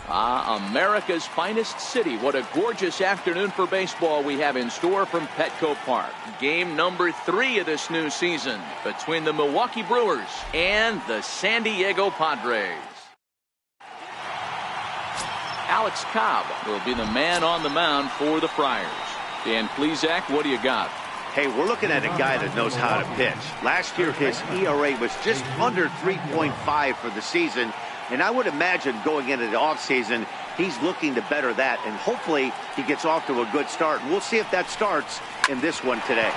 America's finest city. What a gorgeous afternoon for baseball we have in store from Petco Park. Game number 3 of this new season between the Milwaukee Brewers and the San Diego Padres. Alex Cobb will be the man on the mound for the Friars. Dan Plesac, what do you got? Hey, we're looking at a guy that knows how to pitch. Last year, his ERA was just under 3.5 for the season. And I would imagine going into the offseason, he's looking to better that. And hopefully he gets off to a good start. And we'll see if that starts in this one today.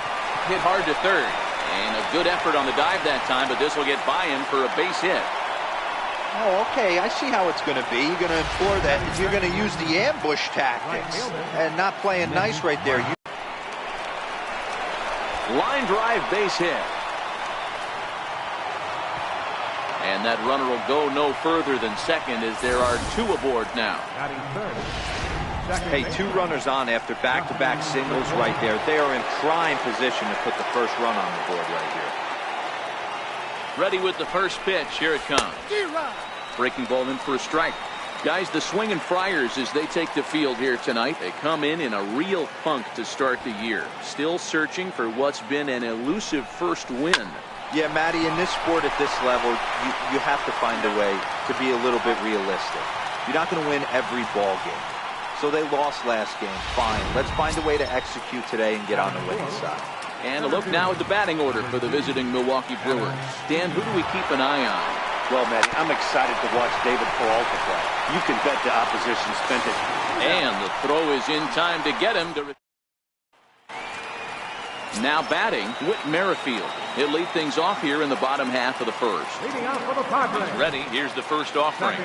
Hit hard to third. And a good effort on the dive that time, but this will get by him for a base hit. Oh, okay. I see how it's going to be. You're going to implore that. You're going to use the ambush tactics and not playing nice right there. Line drive base hit. And that runner will go no further than second as there are 2 aboard now. Hey, 2 runners on after back-to-back singles right there. They are in prime position to put the first run on the board right here. Ready with the first pitch. Here it comes. Breaking ball in for a strike. Guys, the swinging Friars as they take the field here tonight. They come in a real funk to start the year. Still searching for what's been an elusive first win. Yeah, Matty, in this sport at this level, you have to find a way to be a little bit realistic. You're not going to win every ball game. So they lost last game. Fine. Let's find a way to execute today and get on the winning side. And a look now at the batting order for the visiting Milwaukee Brewers. Dan, who do we keep an eye on? Well, Matty, I'm excited to watch David Peralta play. You can bet the opposition spent it. And the throw is in time to get him to... Now batting, Whit Merrifield. He'll lead things off here in the bottom half of the first. He's ready. Here's the first offering.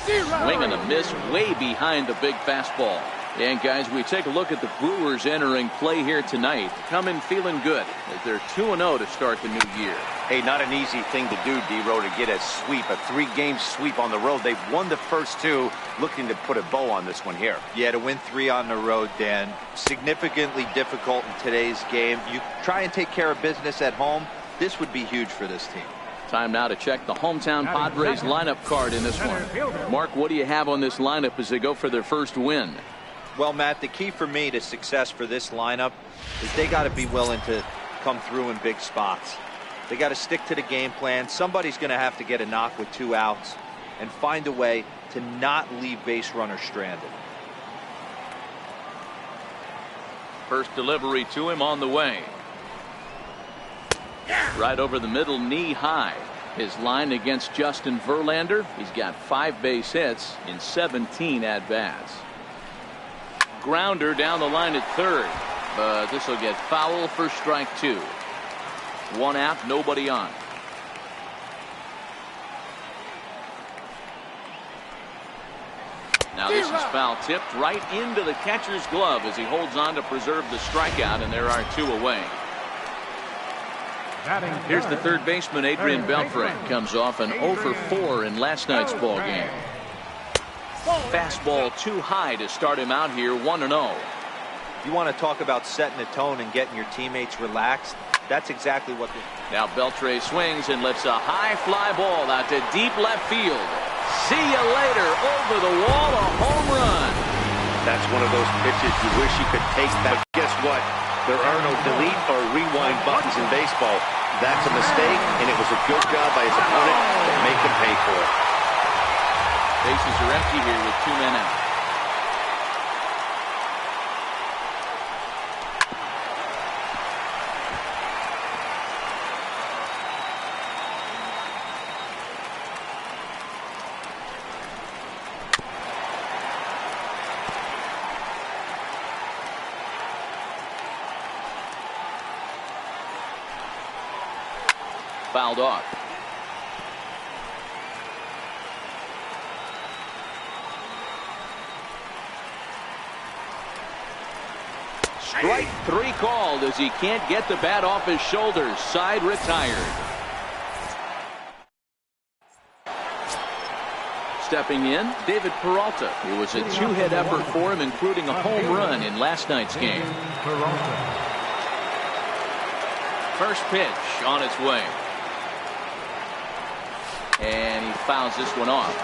Swing and a miss way behind the big fastball. And guys, we take a look at the Brewers entering play here tonight. Come in feeling good as they're 2-0 to start the new year. Hey, not an easy thing to do, D-Row, to get a sweep, a 3-game sweep on the road. They've won the first 2, looking to put a bow on this one here. Yeah, to win 3 on the road, Dan, significantly difficult in today's game. You try and take care of business at home. This would be huge for this team. Time now to check the hometown Padres lineup card in this one. Mark, what do you have on this lineup as they go for their first win? Well, Matt, the key for me to success for this lineup is they got to be willing to come through in big spots. They got to stick to the game plan. Somebody's going to have to get a knock with 2 outs and find a way to not leave base runners stranded. First delivery to him on the way. Right over the middle, knee high. His line against Justin Verlander. He's got 5 base hits in 17 at-bats. Grounder down the line at third, but this will get foul for strike 2. 1 out, nobody on. Now this is foul tipped right into the catcher's glove as he holds on to preserve the strikeout, and there are 2 away. Here's the third baseman, Adrian Beltre. Comes off an 0 for 4 in last night's ball game. Fastball too high to start him out here, 1-0. You want to talk about setting the tone and getting your teammates relaxed? That's exactly what they... Now Beltre swings and lifts a high fly ball out to deep left field. See you later. Over the wall, a home run. That's one of those pitches you wish you could take back. But guess what? There are no delete or rewind buttons in baseball. That's a mistake, and it was a good job by his opponent to make him pay for it. Bases are empty here with 2 men out. Fouled off. Strike 3 called as he can't get the bat off his shoulders. Side retired. Stepping in, David Peralta. It was a 2-hit effort for him, including a home run in last night's game. First pitch on its way. And he fouls this one off.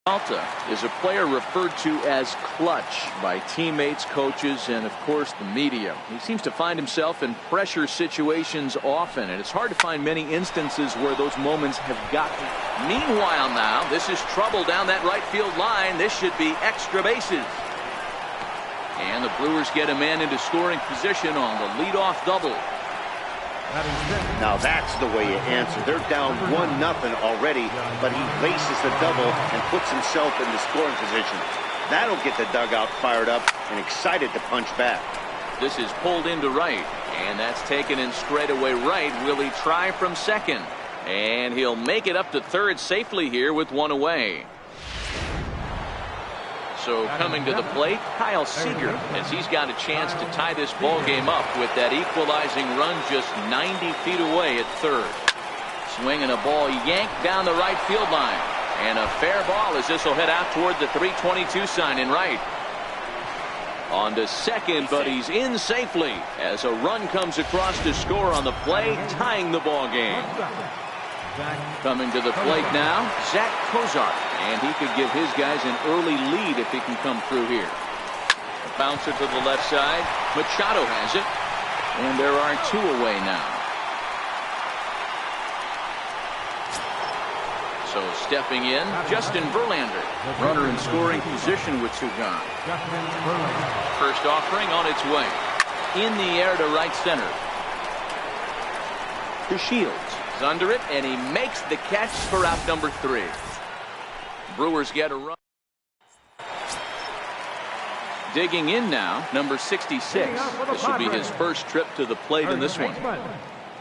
Alta is a player referred to as clutch by teammates, coaches, and of course the media. He seems to find himself in pressure situations often, and it's hard to find many instances where those moments have gotten. Meanwhile now, this is trouble down that right field line. This should be extra bases. And the Brewers get a man into scoring position on the leadoff double. Now that's the way you answer. They're down 1-0 already, but he faces the double and puts himself in the scoring position. That'll get the dugout fired up and excited to punch back. This is pulled into right, and that's taken in straightaway right. Will he try from second? And he'll make it up to third safely here with one away. So coming to the plate, Kyle Seager, as he's got a chance to tie this ball game up with that equalizing run just 90 feet away at third. Swinging a ball yanked down the right field line. And a fair ball as this will head out toward the 322 sign in right. On to second, but he's in safely as a run comes across to score on the play, tying the ball game. Coming to the plate now, Zach Kozar, and he could give his guys an early lead if he can come through here. A bouncer to the left side. Machado has it, and there are two away now. So stepping in, Justin Verlander, runner in scoring position with two gone. First offering on its way. In the air to right center. To Shields. Under it, and he makes the catch for out number 3. Brewers get a run. Digging in now, number 66. This will be his first trip to the plate in this one.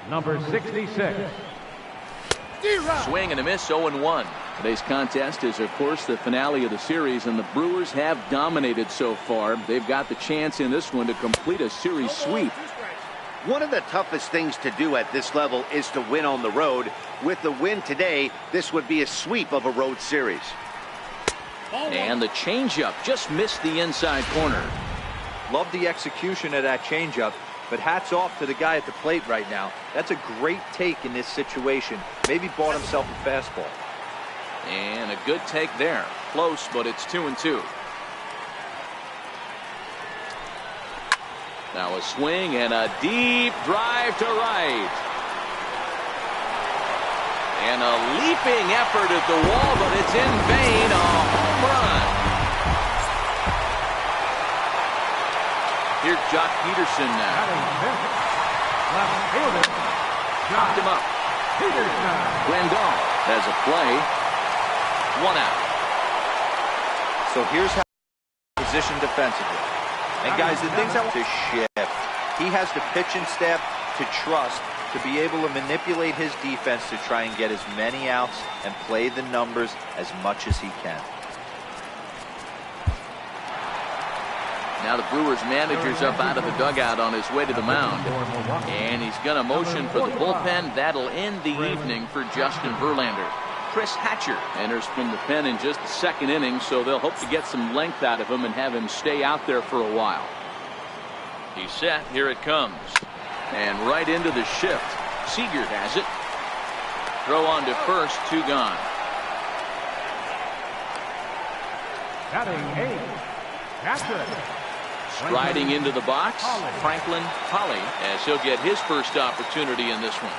Number 66. Swing and a miss, 0-1. Today's contest is, of course, the finale of the series, and the Brewers have dominated so far. They've got the chance in this one to complete a series sweep. One of the toughest things to do at this level is to win on the road. With the win today, this would be a sweep of a road series. And the changeup just missed the inside corner. Love the execution of that changeup, but hats off to the guy at the plate right now. That's a great take in this situation. Maybe bought himself a fastball. And a good take there. Close, but it's 2-2. Now a swing and a deep drive to right. And a leaping effort at the wall, but it's in vain. A home run. Here's Jock Peterson now. Chopped him up. Rendon has a play. 1 out. So here's how position defensively. And guys, the things I want to shift. He has the pitching staff to trust to be able to manipulate his defense to try and get as many outs and play the numbers as much as he can. Now the Brewers manager's up out of the dugout on his way to the mound. And he's going to motion for the bullpen. That'll end the evening for Justin Verlander. Chris Hatcher enters from the pen in just the second inning, so they'll hope to get some length out of him and have him stay out there for a while. He's set. Here it comes. And right into the shift. Seager has it. Throw on to first. 2 gone. Batting 8. Hatcher. Striding into the box, Franklin Holly, as he'll get his first opportunity in this one.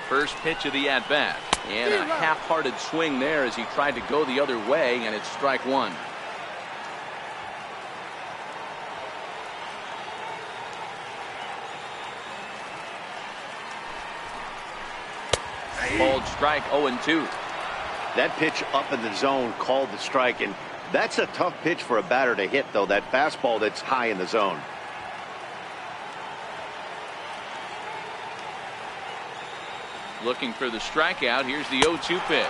First pitch of the at-bat. And a half-hearted swing there as he tried to go the other way, and it's strike 1. Called strike 0-2. That pitch up in the zone called the strike, and that's a tough pitch for a batter to hit, though, that fastball that's high in the zone. Looking for the strikeout. Here's the 0-2 pitch.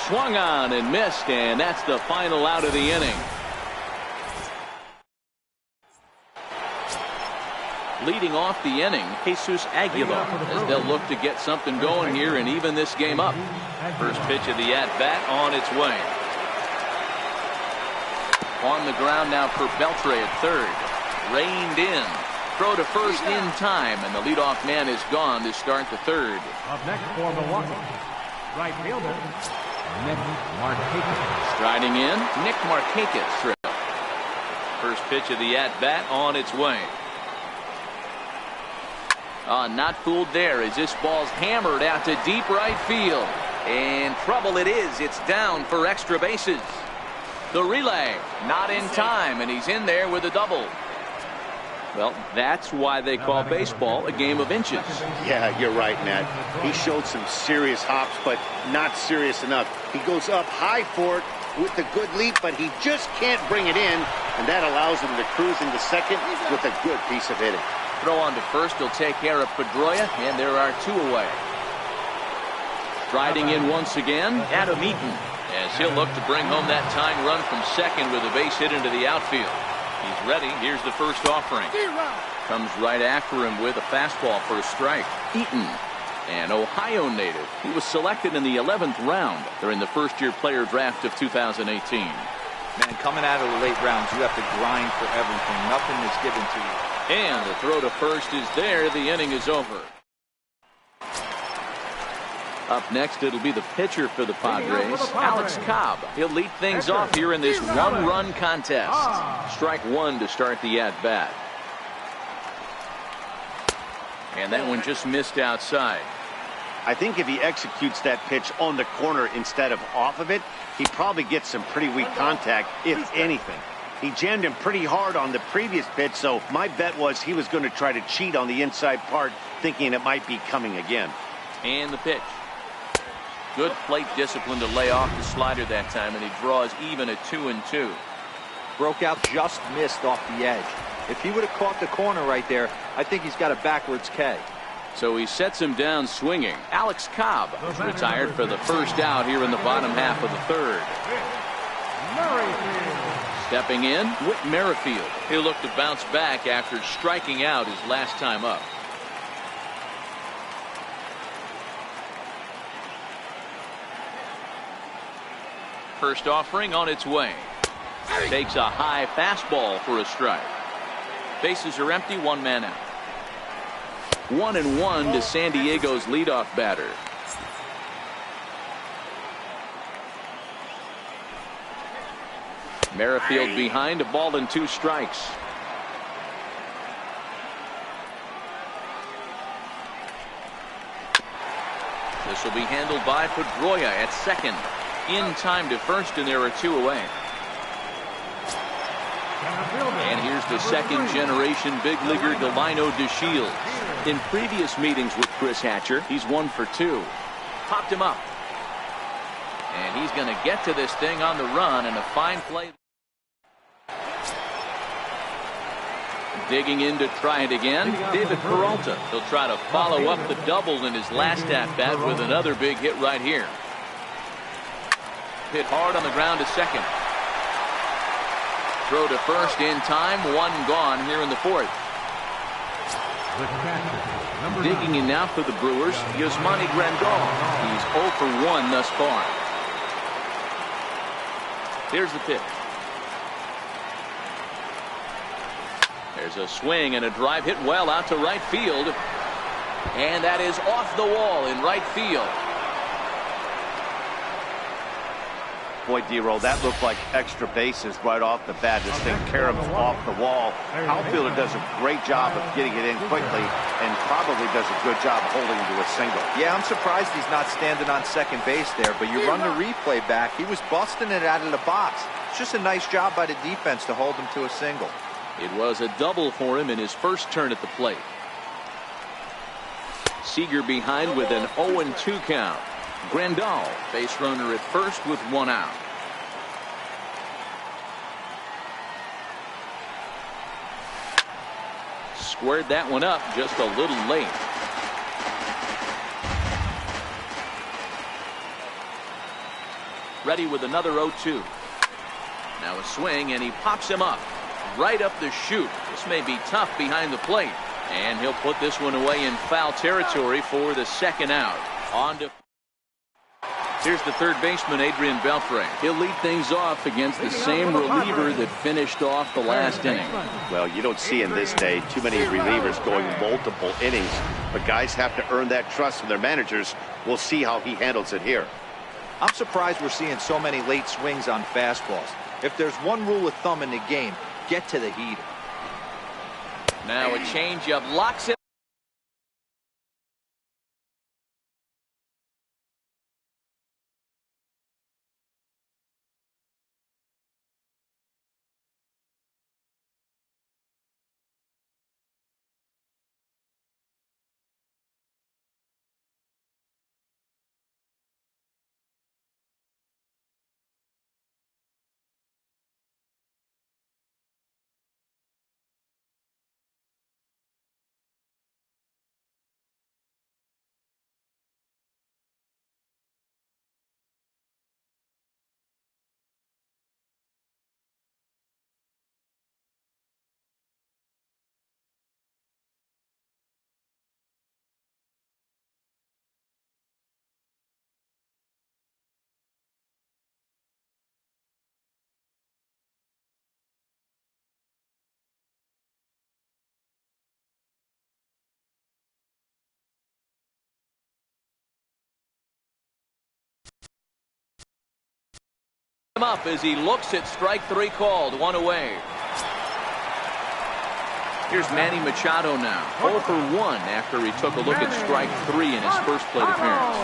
Swung on and missed, and that's the final out of the inning. Leading off the inning, Jesus Aguilar, as they'll look to get something going here and even this game up. First pitch of the at-bat on its way. On the ground now for Beltre at third. Reined in. Throw to first in time, and the leadoff man is gone to start the third. Up next for Milwaukee, right fielder, Nick Markakis. Striding in, Nick Markakis. First pitch of the at-bat on its way. Not fooled there as this ball's hammered out to deep right field. And trouble it is. It's down for extra bases. The relay, not in time, and he's in there with a double. Well, that's why they call baseball a game of inches. Yeah, you're right, Matt. He showed some serious hops, but not serious enough. He goes up high for it with a good leap, but he just can't bring it in, and that allows him to cruise into second with a good piece of hitting. Throw on to first. He'll take care of Pedroia, and there are two away. Striding in once again, Adam Eaton, as he'll look to bring home that tying run from second with a base hit into the outfield. He's ready. Here's the first offering. Comes right after him with a fastball for a strike. Eaton, an Ohio native. He was selected in the 11th round during the first-year player draft of 2018. Man, coming out of the late rounds, you have to grind for everything. Nothing is given to you. And the throw to first is there. The inning is over. Up next, it'll be the pitcher for the Padres, Alex Cobb. He'll lead things off here in this one-run contest. Strike one to start the at-bat. And that one just missed outside. I think if he executes that pitch on the corner instead of off of it, he probably gets some pretty weak contact, if anything. He jammed him pretty hard on the previous pitch, so my bet was he was going to try to cheat on the inside part, thinking it might be coming again. And the pitch. Good plate discipline to lay off the slider that time, and he draws even at 2-2. Broke out, just missed off the edge. If he would have caught the corner right there, I think he's got a backwards K. So he sets him down swinging. Alex Cobb is retired for the first out here in the bottom half of the third. Stepping in, Whit Merrifield. He'll look to bounce back after striking out his last time up. First offering on its way. Takes a high fastball for a strike. Bases are empty, one man out. 1-1 to San Diego's leadoff batter. Merrifield behind, a ball and two strikes. This will be handled by Pedroia at second. In time to first, and there are two away. And here's the second generation big leaguer Delino DeShields. In previous meetings with Chris Hatcher, he's 1 for 2. Popped him up. And he's going to get to this thing on the run, and a fine play. Digging in to try it again, David Peralta. He'll try to follow up the double in his last at-bat with another big hit right here. Hit hard on the ground to second. Throw to first in time, one gone here in the fourth. Digging in now for the Brewers, Yasmani Grandal. He's 0 for 1 thus far. Here's the pitch. There's a swing and a drive hit well out to right field. And that is off the wall in right field. Boy, D-Roll, that looked like extra bases right off the bat. This thing caroms off the wall. Outfielder does a great job of getting it in quickly and probably does a good job holding him to a single. Yeah, I'm surprised he's not standing on second base there, but you run the replay back. He was busting it out of the box. It's just a nice job by the defense to hold him to a single. It was a double for him in his first turn at the plate. Seager behind with an 0-2 count. Grandal, base runner at first with 1 out. Squared that one up just a little late. Ready with another 0-2. Now a swing, and he pops him up right up the chute. This may be tough behind the plate, and he'll put this one away in foul territory for the 2nd out. On to here's the third baseman, Adrian Beltre. He'll lead things off against the same reliever that finished off the last inning. Well, you don't see in this day too many relievers going multiple innings, but guys have to earn that trust from their managers. We'll see how he handles it here. I'm surprised we're seeing so many late swings on fastballs. If there's one rule of thumb in the game, get to the heater. Now a changeup locks it. Up as he looks at strike 3 called. 1 away. Here's Manny Machado now. 0 for 1 after he took a look at strike 3 in his first plate appearance.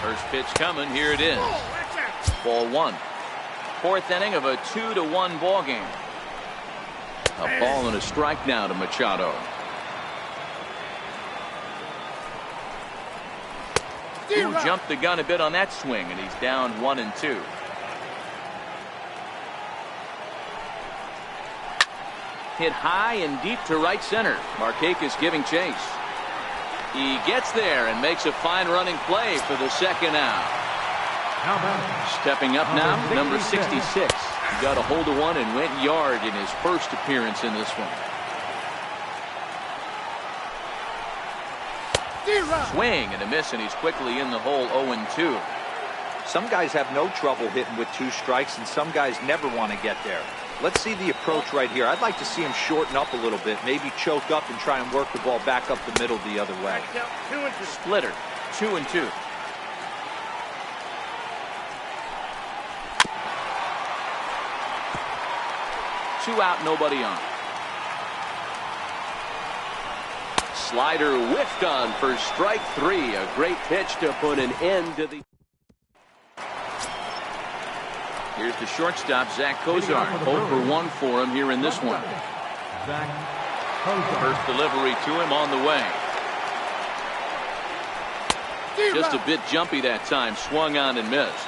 First pitch coming. Here it is. Ball 1. 4th inning of a 2-1 ball game. A ball and a strike now to Machado. Who jumped the gun a bit on that swing, and he's down 1-2. Hit high and deep to right center. Markakis giving chase. He gets there and makes a fine running play for the 2nd out. Stepping up now, number 66. He got a hold of one and went yard in his first appearance in this one. Swing and a miss, and he's quickly in the hole. 0-2. Some guys have no trouble hitting with 2 strikes, and some guys never want to get there. Let's see the approach right here. I'd like to see him shorten up a little bit, maybe choke up and try and work the ball back up the middle the other way. Splitter, 2-2. Two out, nobody on. Slider whiffed on for strike 3. A great pitch to put an end to the. Here's the shortstop, Zach Kozar. 0 for 1 for him here in this one. First delivery to him on the way. Just a bit jumpy that time. Swung on and missed.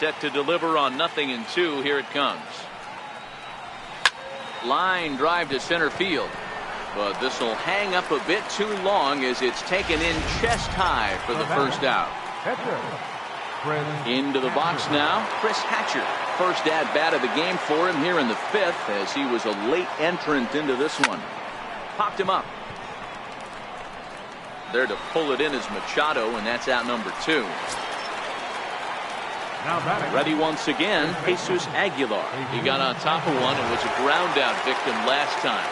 set to deliver on 0-2. Here it comes. Line drive to center field. But this will hang up a bit too long as it's taken in chest high for the first out. Into the box now, Chris Hatcher. First at-bat of the game for him here in the 5th, as he was a late entrant into this one. Popped him up. There to pull it in is Machado, and that's out number 2. Ready once again, Jesus Aguilar. He got on top of one and was a ground out victim last time.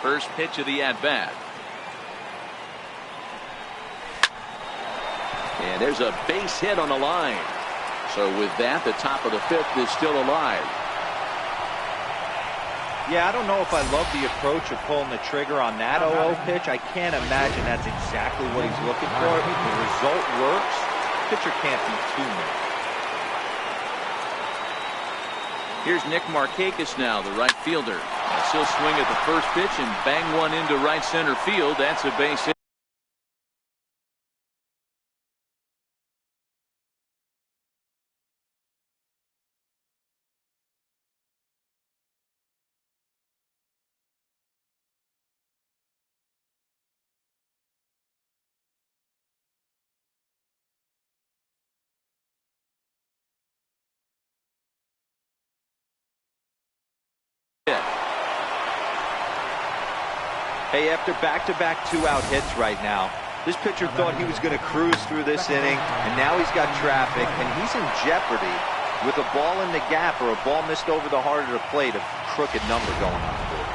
First pitch of the at-bat. And there's a base hit on the line. So with that, the top of the 5th is still alive. Yeah, I don't know if I love the approach of pulling the trigger on that 0-0 pitch. I can't imagine that's exactly what he's looking for. The result works. Pitcher can't be too mad. Here's Nick Markakis now, the right fielder. He'll swing at the first pitch and bang one into right center field. That's a base hit. Hey, after back-to-back 2-out hits right now, this pitcher thought he was going to cruise through this inning, and now he's got traffic, and he's in jeopardy with a ball in the gap or a ball missed over the heart of the plate, a crooked number going on the board.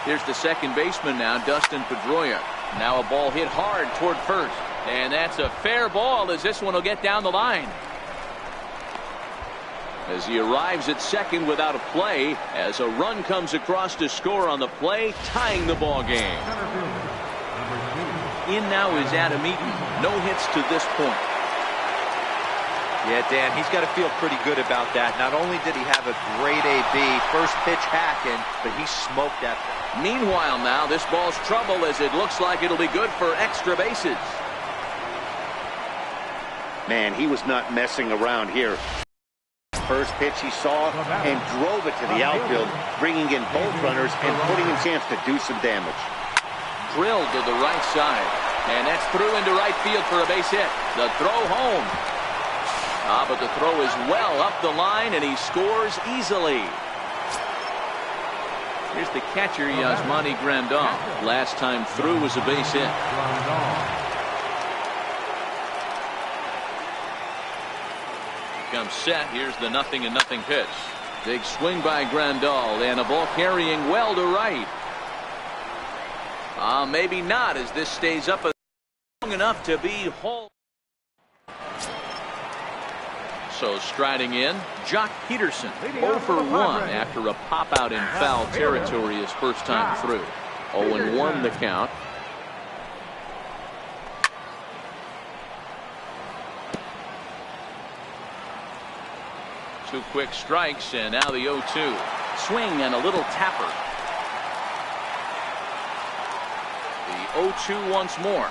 Here's the second baseman now, Dustin Pedroia. Now a ball hit hard toward first, and that's a fair ball as this one will get down the line. As he arrives at second without a play, as a run comes across to score on the play, tying the ball game. In now is Adam Eaton. No hits to this point. Yeah, Dan, he's got to feel pretty good about that. Not only did he have a great AB, first pitch hacking, but he smoked that. Meanwhile now, this ball's trouble as it looks like it'll be good for extra bases. Man, he was not messing around here. First pitch he saw and drove it to the outfield, bringing in both runners and putting him a chance to do some damage. Drilled to the right side, and that's through into right field for a base hit. The throw home. But the throw is well up the line, and he scores easily. Here's the catcher, Yasmani Grandal. Last time through was a base hit. Comes set. Here's the 0-0 pitch. Big swing by Grandal, and a ball carrying well to right. Maybe not, as this stays up long enough to be hauled. So striding in, Jock Peterson, 0 for 1 after a pop out in foul territory his first time through. 0-1 the count. Two quick strikes, and now the 0-2. Swing and a little tapper. The 0-2 once more.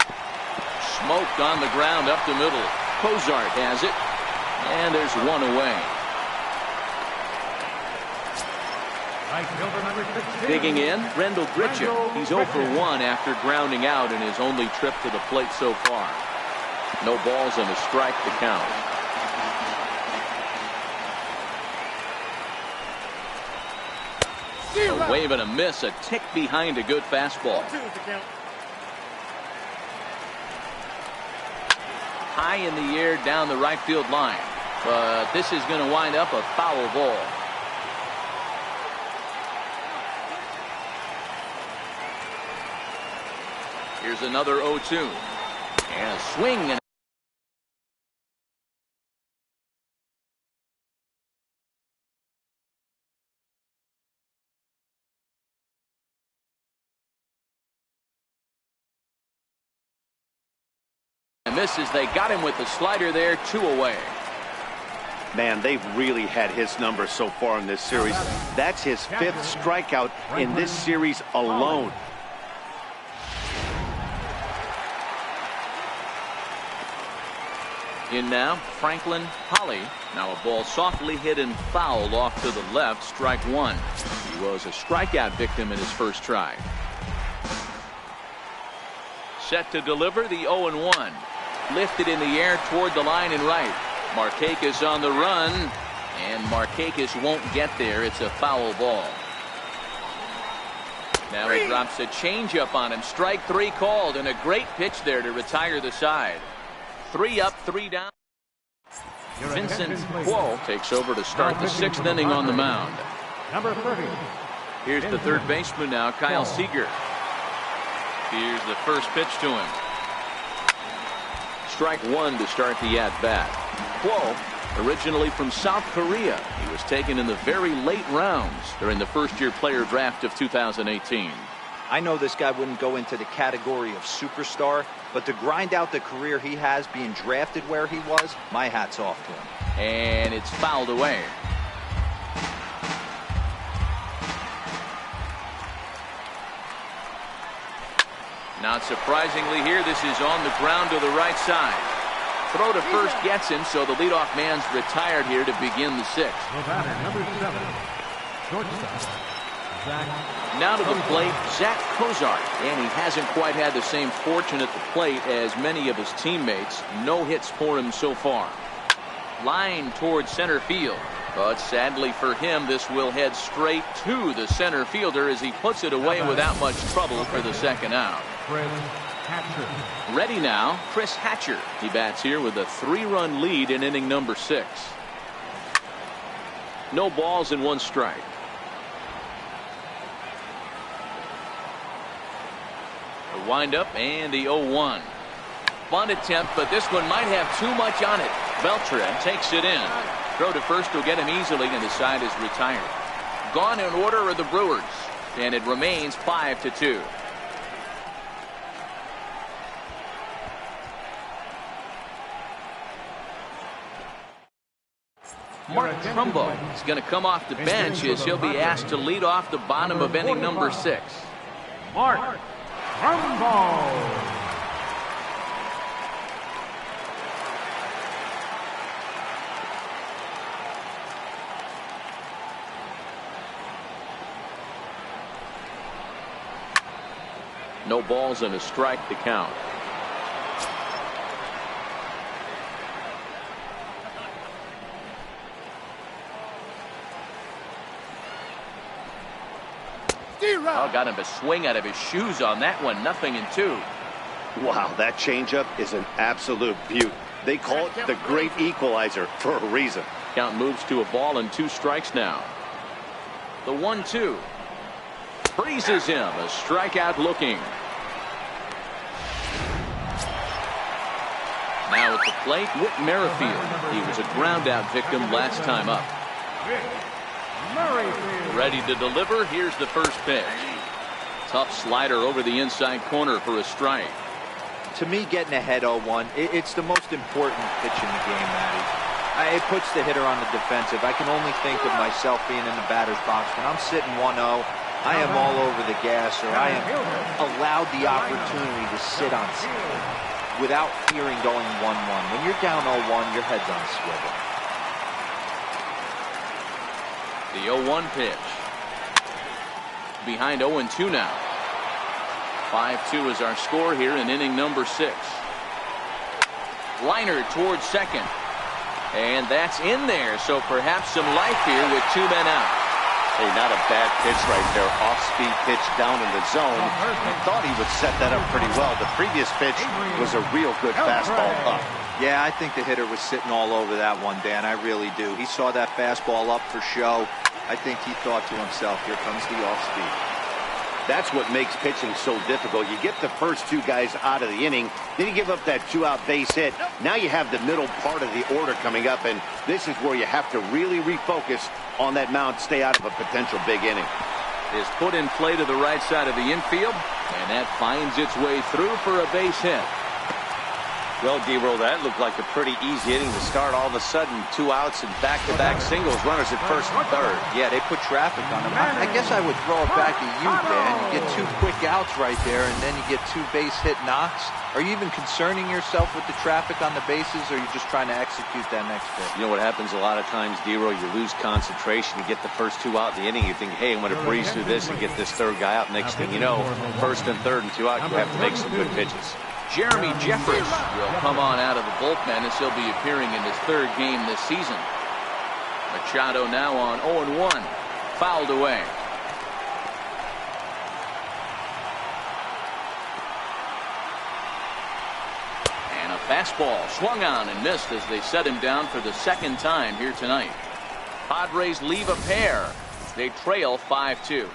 Smoked on the ground up the middle. Cozart has it, and there's one away. Digging in, Rendell Grichuk. He's 0 for 1 after grounding out in his only trip to the plate so far. No balls and a strike to count. A wave and a miss, a tick behind a good fastball. High in the air down the right field line, but this is going to wind up a foul ball. Here's another 0-2, and a swing and misses. They got him with the slider there, 2 away. Man, they've really had his number so far in this series. That's his 5th strikeout in this series alone. In now, Franklin Holly. Now a ball softly hit and fouled off to the left, strike 1. He was a strikeout victim in his first try. Set to deliver the 0-1. Lifted in the air toward the line and right. Markakis on the run, and Markakis won't get there. It's a foul ball. Now he drops a changeup on him. Strike 3 called, and a great pitch there to retire the side. 3 up, 3 down. Vincent Quo takes over to start the 6th inning on the mound. Number 30. Here's the third baseman now, Kyle Seager. Here's the first pitch to him. Strike 1 to start the at-bat. Quo, originally from South Korea, he was taken in the very late rounds during the first-year player draft of 2018. I know this guy wouldn't go into the category of superstar, but to grind out the career he has being drafted where he was, my hat's off to him. And it's fouled away. Not surprisingly here, this is on the ground to the right side. Throw to first gets him, so the leadoff man's retired here to begin the 6th. The batter, number 7, shortstop, Zach. Now to the plate, Zach Kozart, and he hasn't quite had the same fortune at the plate as many of his teammates. No hits for him so far. Line towards center field, but sadly for him, this will head straight to the center fielder as he puts it away without much trouble for the 2nd out. Chris Hatcher. Ready now, Chris Hatcher. He bats here with a 3-run lead in inning number 6. No balls and 1 strike. The windup and the 0-1. Bunt attempt, but this one might have too much on it. Beltran takes it in. Throw to first will get him easily, and the side is retired. Gone in order are the Brewers, and it remains 5-2. Mark Trumbo is going to come off the bench as he'll be asked to lead off the bottom of inning number 6. Mark Trumbo. No balls and a strike to count. Oh, got him to swing out of his shoes on that one. 0-2. Wow, that changeup is an absolute beaut. They call it the great equalizer for a reason. Count moves to a ball and 2 strikes now. The 1-2. Freezes him. A strikeout looking. Now at the plate, Whit Merrifield. He was a ground out victim last time up. Ready to deliver. Here's the first pitch. Tough slider over the inside corner for a strike. To me, getting ahead 0-1, it's the most important pitch in the game, Matty. It puts the hitter on the defensive. I can only think of myself being in the batter's box. When I'm sitting 1-0, I am all over the gas, or I am allowed the opportunity to sit on something without fearing going 1-1. When you're down 0-1, your head's on a swivel. The 0-1 pitch. Behind 0-2 now. 5-2 is our score here in inning number 6. Liner towards second. And that's in there, so perhaps some life here with 2 men out. Hey, not a bad pitch right there. Off-speed pitch down in the zone. I thought he would set that up pretty well. The previous pitch was a real good fastball up. Yeah, I think the hitter was sitting all over that one, Dan. I really do. He saw that fastball up for show. I think he thought to himself, here comes the off-speed. That's what makes pitching so difficult. You get the first 2 guys out of the inning, then you give up that 2-out base hit. Now you have the middle part of the order coming up, and this is where you have to really refocus on that mound, stay out of a potential big inning. Is put in play to the right side of the infield, and that finds its way through for a base hit. Well, D-Roll, that looked like a pretty easy inning to start. All of a sudden, 2 outs and back-to-back singles, runners at first and third. Yeah, they put traffic on him. I guess I would throw it back at you, Dan. You get 2 quick outs right there, and then you get 2 base hit knocks. Are you even concerning yourself with the traffic on the bases, or are you just trying to execute that next pitch? You know what happens a lot of times, D-Roll? You lose concentration. You get the first 2 out in the inning. You think, hey, I'm going to breeze through this and get this 3rd guy out. Next thing you know, 1st and 3rd and 2 out, you have to make some good pitches. Jeremy Jeffress will come on out of the bullpen as he'll be appearing in his 3rd game this season. Machado now on 0-1, fouled away. And a fastball swung on and missed as they set him down for the 2nd time here tonight. Padres leave a pair. They trail 5-2.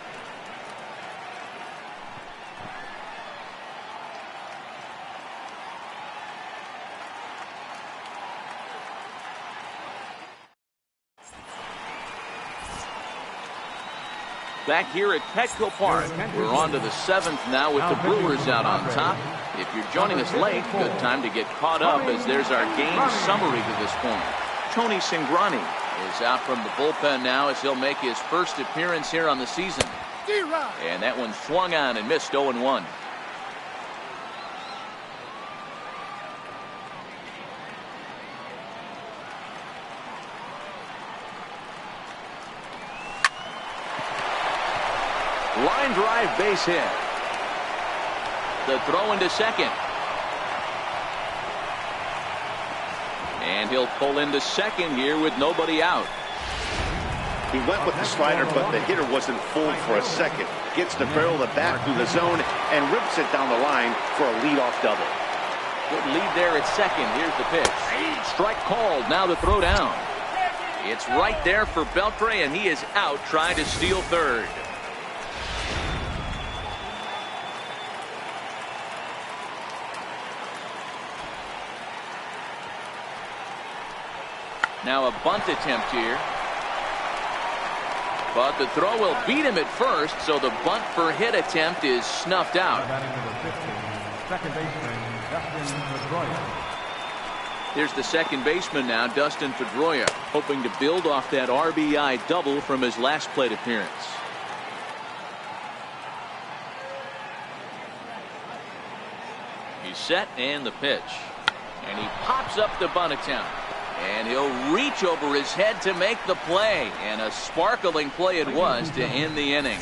Back here at Petco Park, we're on to the 7th now with the Brewers out on top. If you're joining us late, good time to get caught up as there's our game summary to this point. Tony Cingrani is out from the bullpen now as he'll make his 1st appearance here on the season. And that one swung on and missed 0-1. Line drive base hit. The throw into second. And he'll pull into second here with nobody out. He went with the slider, but the hitter wasn't fooled for a second. Gets the barrel of the bat through the zone and rips it down the line for a leadoff double. Good lead there at second. Here's the pitch. Strike called. Now the throw down. It's right there for Beltre, and he is out trying to steal 3rd. Now a bunt attempt here. But the throw will beat him at first, so the bunt for hit attempt is snuffed out. Here's the 2nd baseman now, Dustin Pedroia, hoping to build off that RBI double from his last plate appearance. He's set and the pitch. And he pops up the bunt attempt. And he'll reach over his head to make the play. And a sparkling play it was to end the inning.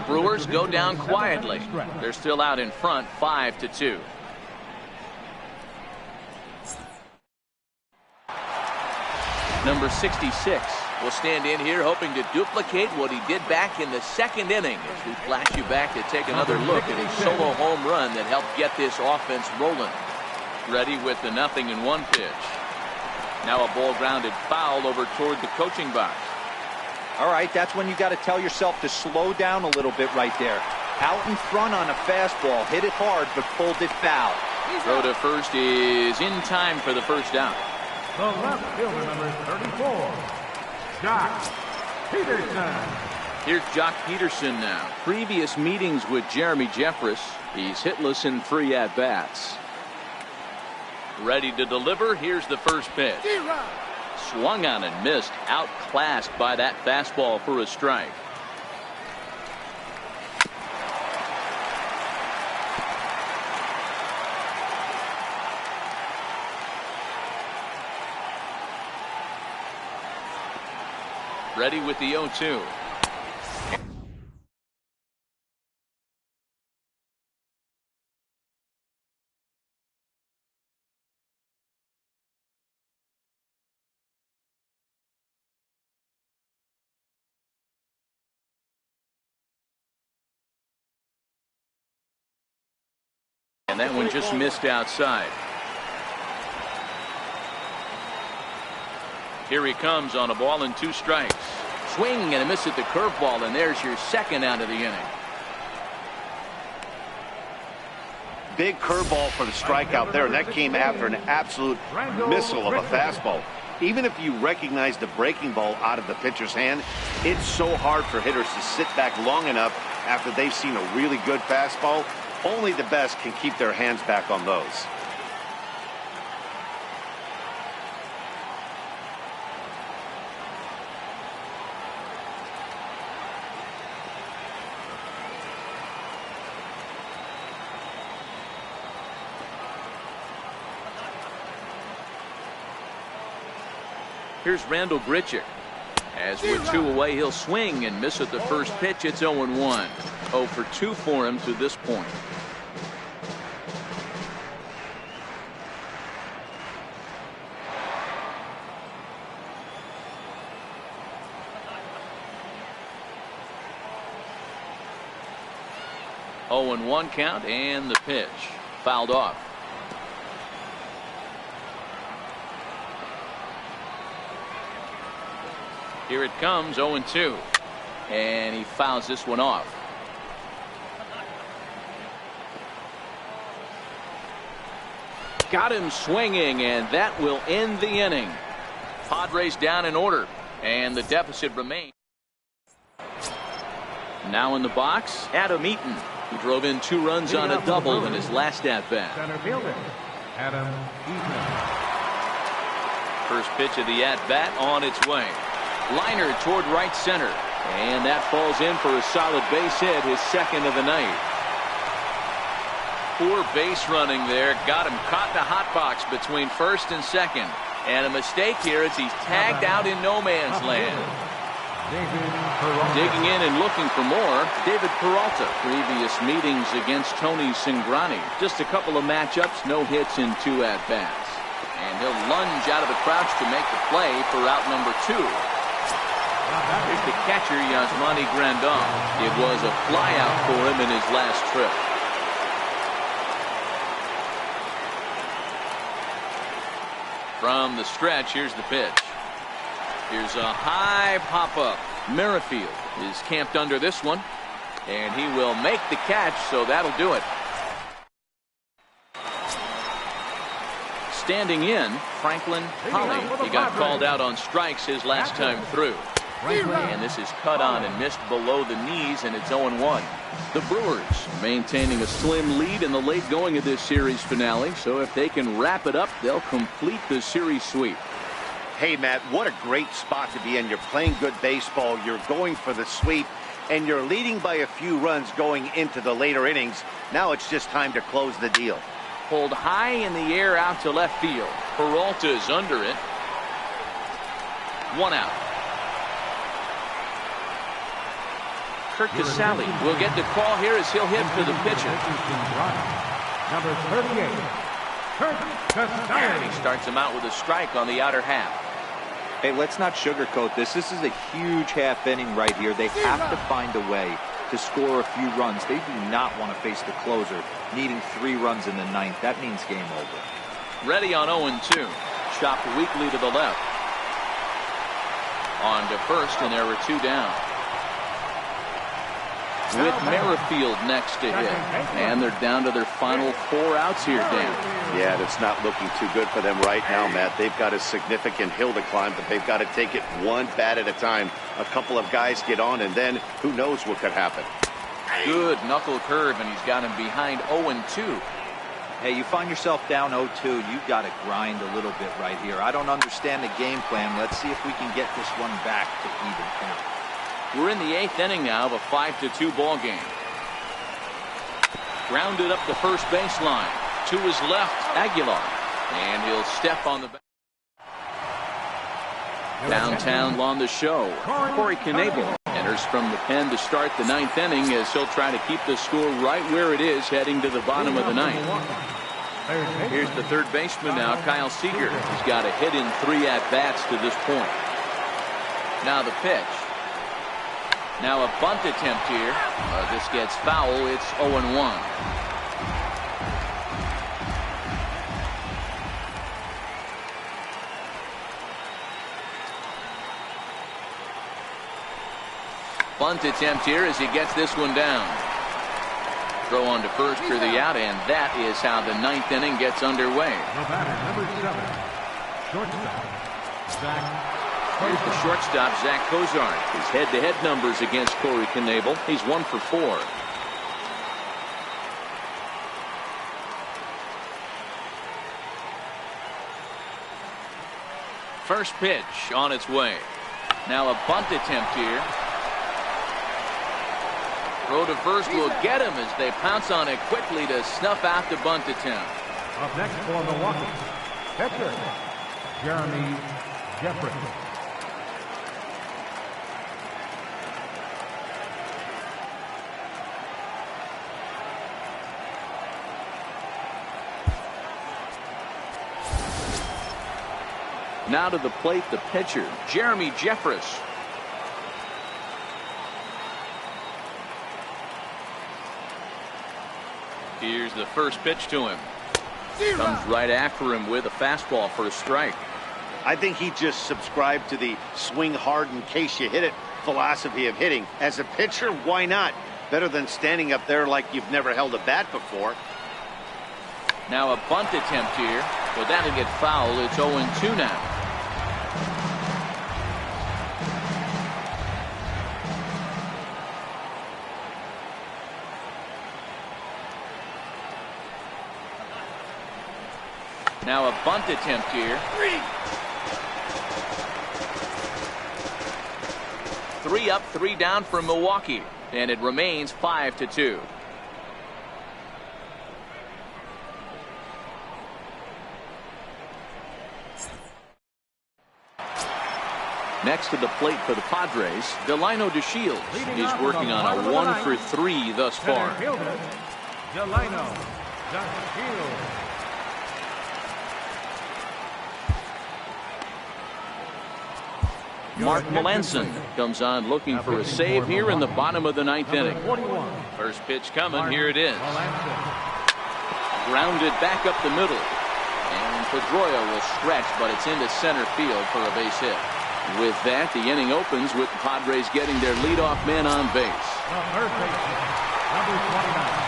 Brewers go down quietly. They're still out in front 5-2. Number 66 will stand in here hoping to duplicate what he did back in the 2nd inning as we flash you back to take another look at his solo home run that helped get this offense rolling. Ready with the 0-1 pitch. Now a ball grounded foul over toward the coaching box. All right, that's when you got to tell yourself to slow down a little bit right there. Out in front on a fastball, hit it hard, but pulled it foul. Throw to first is in time for the 1st down. The left fielder, number 34, Jock Peterson. Here's Jock Peterson now. Previous meetings with Jeremy Jeffress. He's hitless in 3 at-bats. Ready to deliver. Here's the 1st pitch. Swung on and missed. Outclassed by that fastball for a strike. Ready with the 0-2. And that one just missed outside. Here he comes on a ball and 2 strikes. Swing and a miss at the curveball, and there's your 2nd out of the inning. Big curveball for the strikeout there, and that came after an absolute missile of a fastball. Even if you recognize the breaking ball out of the pitcher's hand, it's so hard for hitters to sit back long enough after they've seen a really good fastball. Only the best can keep their hands back on those. Here's Randall Grichuk. As we're 2 away, he'll swing and miss at the first pitch. It's 0-1. 0 for 2 for him to this point. Oh, and 1 count, and the pitch fouled off. Here it comes, 0-2, and he fouls this one off. Got him swinging, and that will end the inning. Padres down in order, and the deficit remains. Now in the box, Adam Eaton, who drove in 2 runs on a double in his last at-bat. Center fielder, Adam Eaton. First pitch of the at-bat on its way. Liner toward right center, and that falls in for a solid base hit, his second of the night. Poor base running there, got him caught in a hot box between first and second, and a mistake here as he's tagged out in no man's land. Digging in and looking for more, David Peralta. Previous meetings against Tony Cingrani, just a couple of matchups, no hits in 2 at-bats, and he'll lunge out of the crouch to make the play for out number 2. Here's the catcher, Yasmani Grandal. It was a flyout for him in his last trip. From the stretch, here's the pitch. Here's a high pop-up. Merrifield is camped under this one, and he will make the catch, so that'll do it. Standing in, Franklin Holly. He got called out on strikes his last time through. And this is cut on and missed below the knees, and it's 0-1. The Brewers maintaining a slim lead in the late going of this series finale, so if they can wrap it up, they'll complete the series sweep. Hey, Matt, what a great spot to be in. You're playing good baseball, you're going for the sweep, and you're leading by a few runs going into the later innings. Now it's just time to close the deal. Pulled high in the air out to left field. Peralta is under it. 1 out. Kurt Casale will get the call here as he'll hit for the pitcher. Number 38, Kurt Casale. And he starts him out with a strike on the outer half. Hey, let's not sugarcoat this. This is a huge half inning right here. They have to find a way to score a few runs. They do not want to face the closer, needing 3 runs in the 9th. That means game over. Ready on 0-2. Chopped weakly to the left. On to first, and there were 2 down. With Merrifield next to hit. And they're down to their final 4 outs here, Dan. Yeah, that's not looking too good for them right now, Matt. They've got a significant hill to climb, but they've got to take it one bat at a time. A couple of guys get on, and then who knows what could happen. Good knuckle curve, and he's got him behind 0-2. Hey, you find yourself down 0-2, you've got to grind a little bit right here. I don't understand the game plan. Let's see if we can get this one back to even count. We're in the 8th inning now of a 5-2 ball game. Grounded up the first baseline. To his left, Aguilar. And he'll step on the back. Downtown on the show. Corey Knebel enters from the pen to start the 9th inning as he'll try to keep the score right where it is heading to the bottom of the 9th. Here's the third baseman now, Kyle Seager. He's got a hit in 3 at-bats to this point. Now the pitch. Now a bunt attempt here. This gets foul. It's 0-1. Bunt attempt here as he gets this one down. Throw on to first for the out, and that is how the 9th inning gets underway. Number 7, shortstop, Zach. Here's the shortstop, Zach Cozart. His head-to-head numbers against Corey Knebel. He's 1 for 4. First pitch on its way. Now a bunt attempt here. Throw to first will get him as they pounce on it quickly to snuff out the bunt attempt. Up next for Milwaukee, catcher, Jeremy Jeffrey. Now to the plate, the pitcher, Jeremy Jeffress. Here's the first pitch to him. Comes right after him with a fastball for a strike. I think he just subscribed to the swing hard in case you hit it philosophy of hitting. As a pitcher, why not? Better than standing up there like you've never held a bat before. Now a bunt attempt here, but that'll get foul. It's 0-2 now. Now a bunt attempt here. Three up, three down for Milwaukee, and it remains 5-2. Next to the plate for the Padres, Delino DeShields is working on a 1-for-3 thus far. Delino DeShields. Mark Melanson comes on looking for a save here in the bottom of the ninth inning. First pitch coming. Here it is. Grounded back up the middle. And Pedroia will stretch, but it's into center field for a base hit. With that, the inning opens with the Padres getting their leadoff man on base.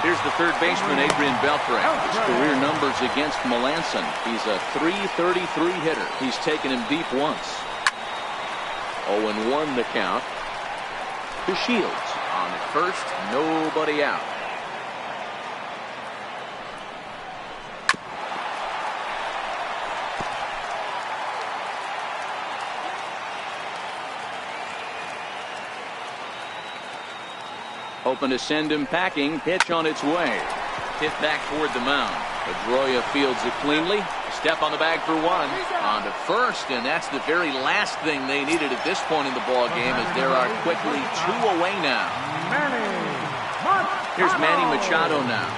Here's the third baseman, Adrian Beltre. His career numbers against Melanson. He's a .333 hitter. He's taken him deep once. 0-1 the count. DeShields on at first, nobody out. Hoping to send him packing. Pitch on its way. Hit back toward the mound. Pedroia fields it cleanly. Step on the bag for one. On to first, and that's the very last thing they needed at this point in the ball game, as there are quickly two away now. Here's Manny Machado now,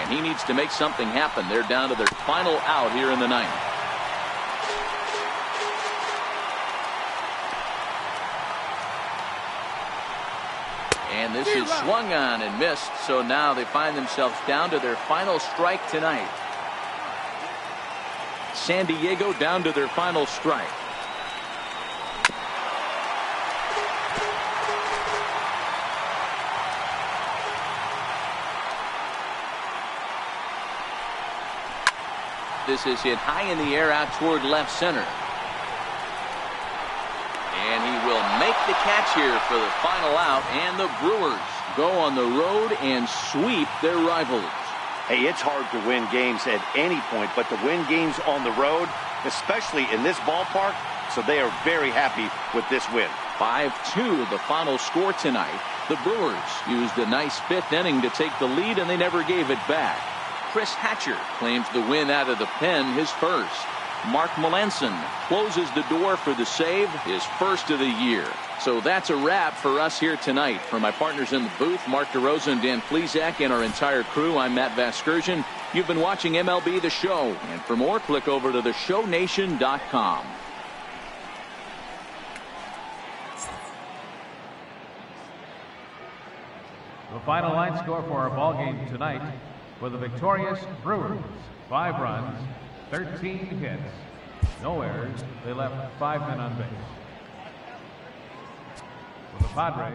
and he needs to make something happen. They're down to their final out here in the ninth. And this is swung on and missed, so now they find themselves down to their final strike tonight. San Diego down to their final strike. This is hit high in the air out toward left center. And he will make the catch here for the final out, and the Brewers go on the road and sweep their rivals. Hey, it's hard to win games at any point, but to win games on the road, especially in this ballpark, so they are very happy with this win. 5-2 the final score tonight. The Brewers used a nice fifth inning to take the lead, and they never gave it back. Chris Hatcher claims the win out of the pen, his first. Mark Melanson closes the door for the save, his first of the year. So that's a wrap for us here tonight. For my partners in the booth, Mark DeRosa and Dan Plesac, and our entire crew, I'm Matt Vasgersian. You've been watching MLB The Show. And for more, click over to theshownation.com. The final line score for our ball game tonight for the victorious Brewers: 5 runs, 13 hits, no errors. They left 5 men on base. For the Padres,